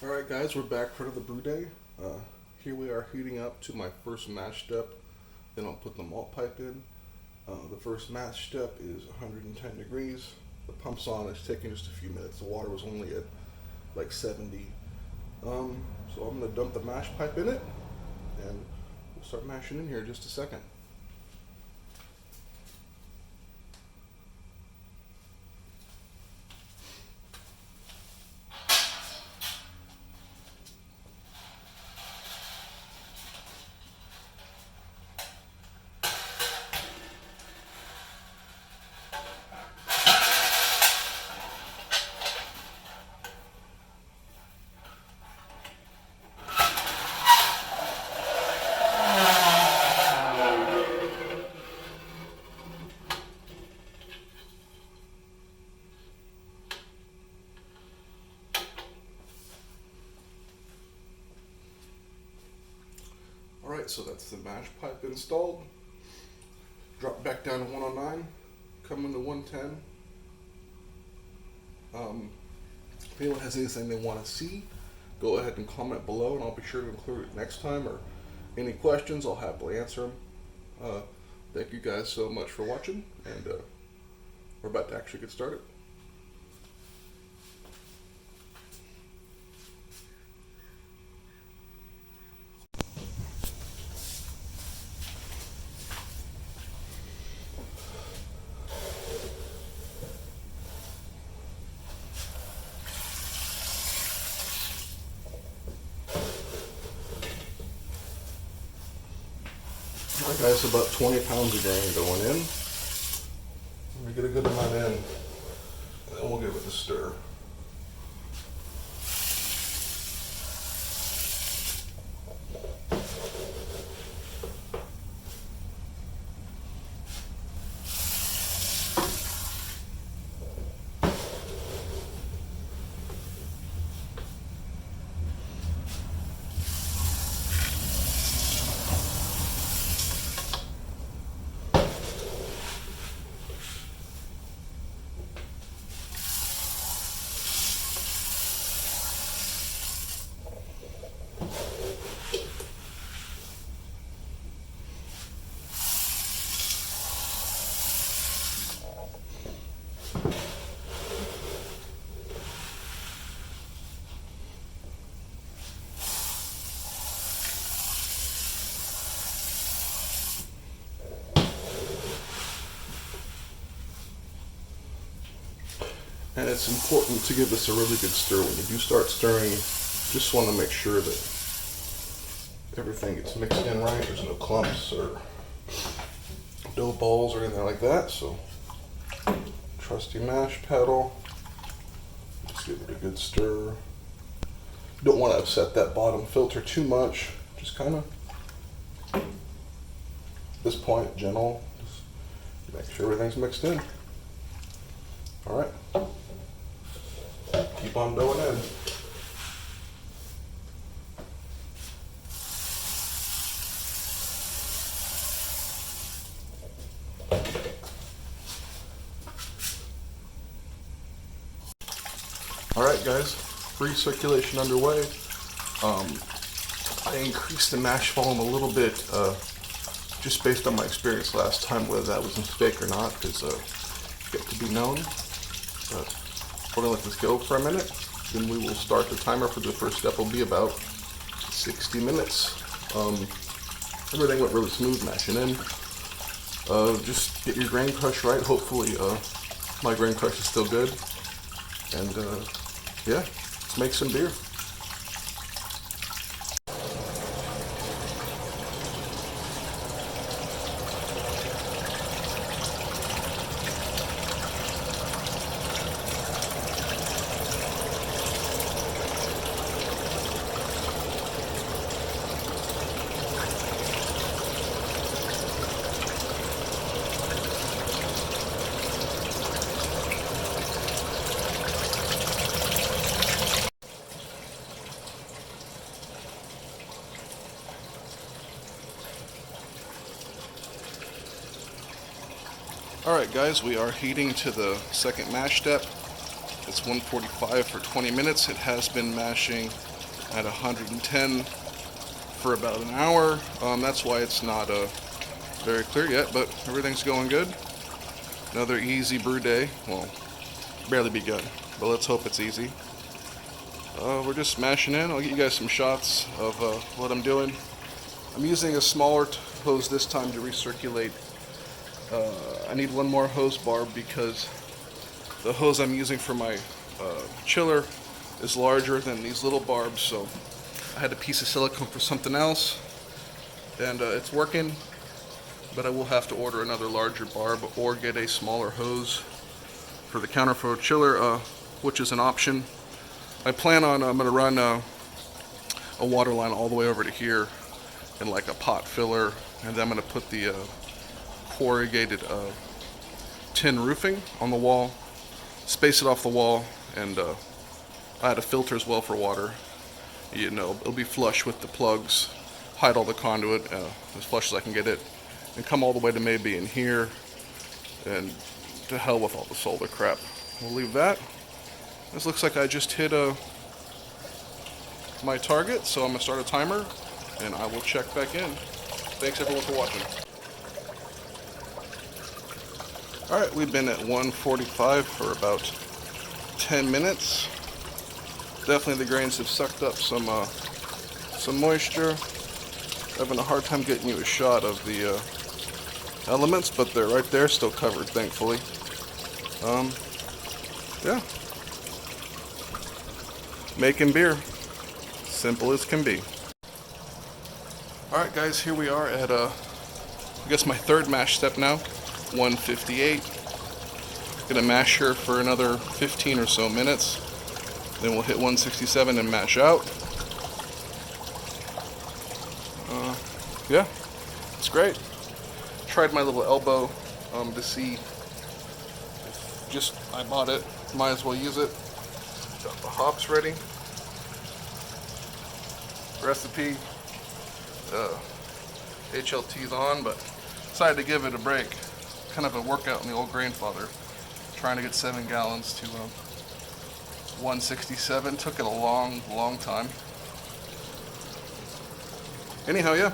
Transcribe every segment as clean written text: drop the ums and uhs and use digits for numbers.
Alright guys, we're back for another brew day. Here we are heating up to my first mash step. Then I'll put the malt pipe in. The first mash step is 110 degrees. The pump's on, it's taking just a few minutes. The water was only at like 70. So I'm going to dump the mash pipe in it and we'll start mashing in here in just a second. Alright, so that's the mash pipe installed. Drop back down to 109, come into 110. If anyone has anything they want to see, go ahead and comment below and I'll be sure to include it next time, or any questions, I'll happily answer them. Thank you guys so much for watching, and we're about to actually get started. Alright guys, about 20 pounds of grain going in. Let me get a good amount in, and then we'll give it a stir. And it's important to give this a really good stir. When you do start stirring, just want to make sure that everything gets mixed in right. There's no clumps or dough balls or anything like that. So, trusty mash paddle. Just give it a good stir. You don't want to upset that bottom filter too much. Just kind of, at this point, gentle. Just make sure everything's mixed in. All right. Keep on going in. Alright guys, recirculation underway. I increased the mash volume a little bit just based on my experience last time, whether that was a mistake or not is yet to be known. But we're going to let this go for a minute, then we will start the timer for the first step. Will be about 60 minutes. Everything went really smooth mashing in. Just get your grain crush right. Hopefully my grain crush is still good. And yeah, let's make some beer. Alright guys, we are heating to the second mash step. It's 145 for 20 minutes. It has been mashing at 110 for about an hour. That's why it's not very clear yet, but everything's going good. Another easy brew day. Well, barely begun, but let's hope it's easy. We're just smashing in. I'll get you guys some shots of what I'm doing. I'm using a smaller hose this time to recirculate. I need one more hose barb because the hose I'm using for my chiller is larger than these little barbs, so I had a piece of silicone for something else, and it's working, but I will have to order another larger barb or get a smaller hose for the counterflow chiller, which is an option. I plan on, I'm going to run a water line all the way over to here in like a pot filler, and then I'm going to put the corrugated tin roofing on the wall, space it off the wall, and I had a filter as well for water. You know, it'll be flush with the plugs, hide all the conduit as flush as I can get it, and come all the way to maybe in here, and to hell with all the solar crap. We'll leave that. This looks like I just hit my target, so I'm going to start a timer, and I will check back in. Thanks everyone for watching. Alright, we've been at 145 for about 10 minutes. Definitely the grains have sucked up some moisture. Having a hard time getting you a shot of the elements, but they're right there, still covered, thankfully. Yeah. Making beer. Simple as can be. Alright guys, here we are at I guess my third mash step now. 158. Gonna mash here for another 15 or so minutes. Then we'll hit 167 and mash out. Yeah, it's great. Tried my little elbow to see if I bought it, might as well use it. Got the hops ready. Recipe, HLT's on, but decided to give it a break. Kind of a workout in the old grandfather. Trying to get 7 gallons to 167. Took it a long time. Anyhow, yeah.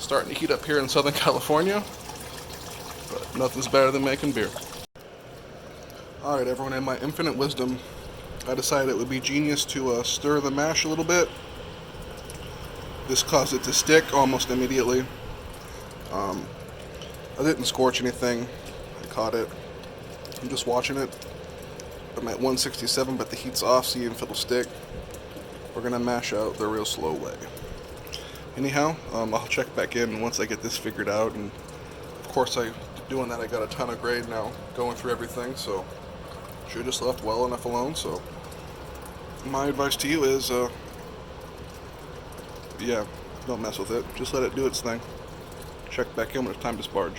Starting to heat up here in Southern California, but nothing's better than making beer. Alright everyone, in my infinite wisdom, I decided it would be genius to stir the mash a little bit. This caused it to stick almost immediately. I didn't scorch anything. I caught it. I'm just watching it. I'm at 167, but the heat's off, seeing if it'll stick. We're gonna mash out the real slow way. Anyhow, I'll check back in once I get this figured out, and of course doing that I got a ton of grade now, going through everything, so should have just left well enough alone. So my advice to you is yeah, don't mess with it, just let it do its thing. Check back in when it's time to sparge.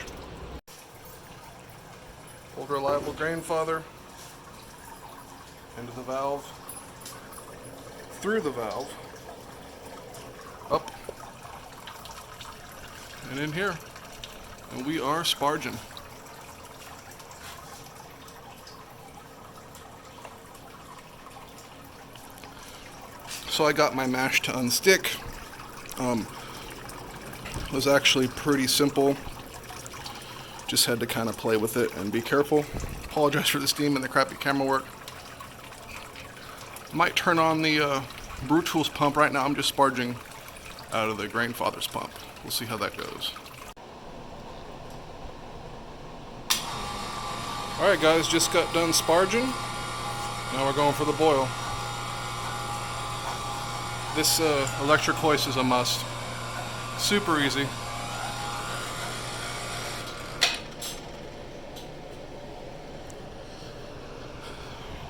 Old reliable grandfather into the valve, through the valve, up and in here, and we are sparging. So I got my mash to unstick. It was actually pretty simple. Just had to kind of play with it and be careful. Apologize for the steam and the crappy camera work. Might turn on the Brewtools pump. Right now I'm just sparging out of the grandfather's pump. We'll see how that goes. Alright guys, just got done sparging. Now we're going for the boil. This electric hoist is a must. Super easy.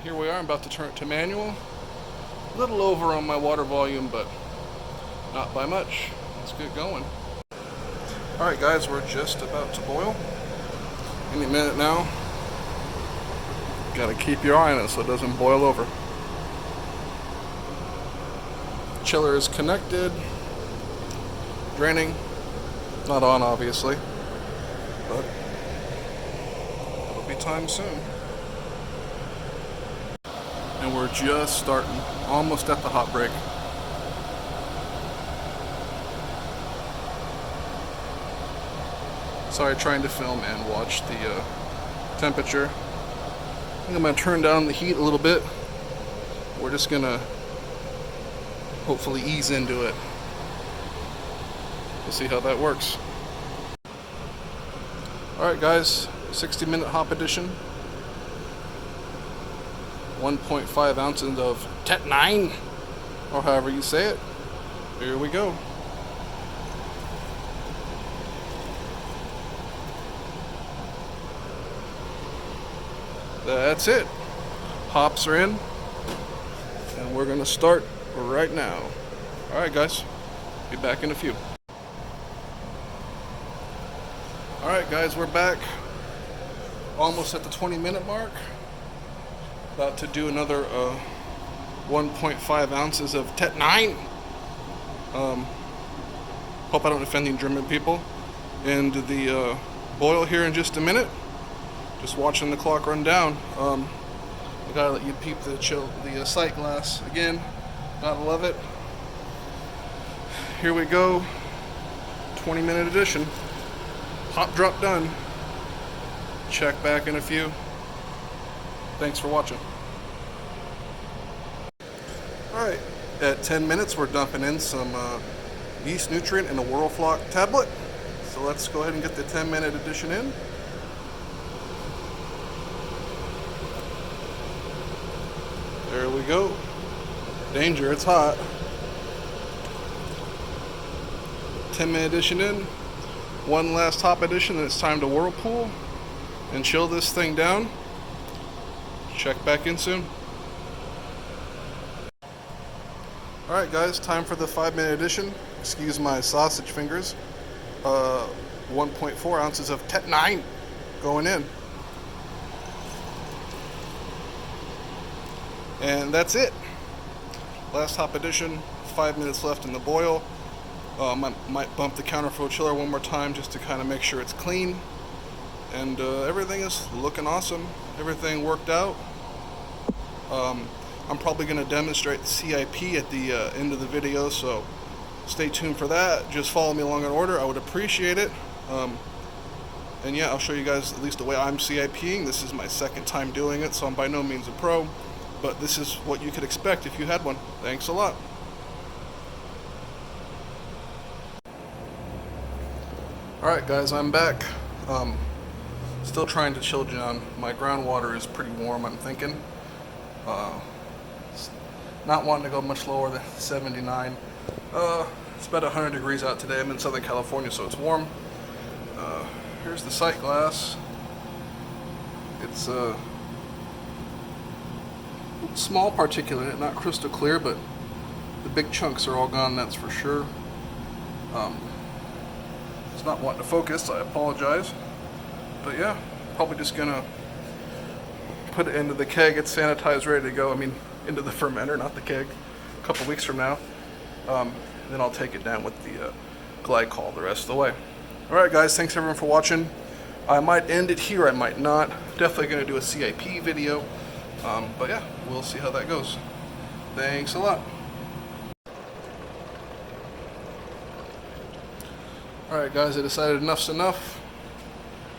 Here we are, I'm about to turn it to manual. A little over on my water volume, but not by much. Let's get going. Alright guys, we're just about to boil. Any minute now. Gotta keep your eye on it so it doesn't boil over. Chiller is connected. Draining. Not on, obviously, but it'll be time soon. and we're just starting, almost at the hop break. Sorry, trying to film and watch the temperature. I think I'm going to turn down the heat a little bit. We're just going to hopefully ease into it. We'll see how that works. Alright guys, 60-minute hop edition. 1.5 ounces of Tet 9, or however you say it. Here we go. That's it. Hops are in, and we're gonna start right now. Alright guys, be back in a few. Alright guys, we're back. Almost at the 20-minute mark. About to do another 1.5 ounces of Tet 9. Hope I don't offend the German people. And the boil here in just a minute. Just watching the clock run down. I gotta let you peep the sight glass again. Gotta love it. Here we go. 20-minute edition. Hop drop done. Check back in a few. Thanks for watching. Alright, at 10 minutes we're dumping in some yeast nutrient in a whirlpool tablet. So let's go ahead and get the 10-minute edition in. There we go. Danger, it's hot. 10-minute edition in. One last hop edition, and it's time to whirlpool and chill this thing down. Check back in soon. Alright guys, time for the 5-minute edition. Excuse my sausage fingers. 1.4 ounces of Tet 9 going in. And that's it. Last hop edition, 5 minutes left in the boil. Might bump the counterflow chiller one more time just to kind of make sure it's clean. And everything is looking awesome. Everything worked out. I'm probably going to demonstrate the CIP at the end of the video, so stay tuned for that. Just follow me along in order. I would appreciate it. And yeah, I'll show you guys at least the way I'm CIPing. This is my second time doing it, so I'm by no means a pro. But this is what you could expect if you had one. Thanks a lot. Alright guys, I'm back. Still trying to chill down. My groundwater is pretty warm, I'm thinking. Not wanting to go much lower than 79. It's about 100 degrees out today. I'm in Southern California, so it's warm. Here's the sight glass. It's small particulate, not crystal clear, but the big chunks are all gone, that's for sure. It's not wanting to focus, I apologize. But yeah, probably just gonna put it into the keg. It's sanitized, ready to go. I mean, into the fermenter, not the keg, a couple weeks from now. Then I'll take it down with the glycol the rest of the way. Alright guys, thanks everyone for watching. I might end it here, I might not. Definitely gonna do a CIP video. But yeah, we'll see how that goes. Thanks a lot. Alright guys, I decided enough's enough.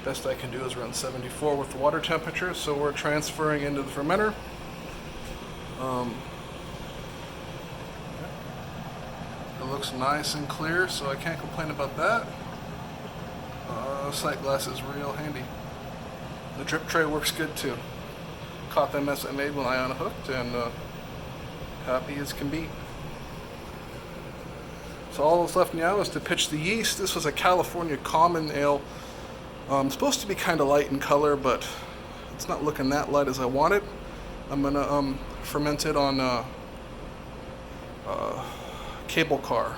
Best I can do is run 74 with the water temperature, so we're transferring into the fermenter. It looks nice and clear, so I can't complain about that. Sight glass is real handy. The drip tray works good too. Caught that mess I made when I unhooked, and happy as can be. So all that's left now is to pitch the yeast. This was a California common ale. Supposed to be kind of light in color, but it's not looking that light as I wanted. I'm gonna ferment it on cable car.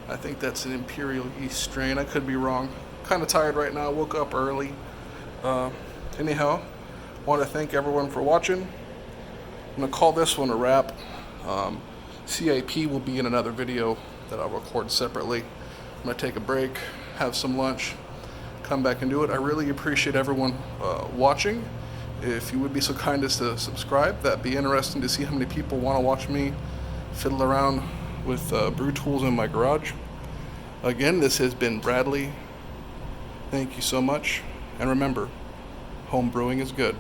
I think that's an imperial yeast strain. I could be wrong. Kind of tired right now. Woke up early. Anyhow, want to thank everyone for watching. I'm gonna call this one a wrap. CIP will be in another video that I'll record separately. I'm gonna take a break, have some lunch, come back and do it. I really appreciate everyone watching, If you would be so kind as to subscribe, that'd be interesting to see how many people want to watch me fiddle around with brew tools in my garage. Again, this has been Bradley. Thank you so much. And remember, home brewing is good.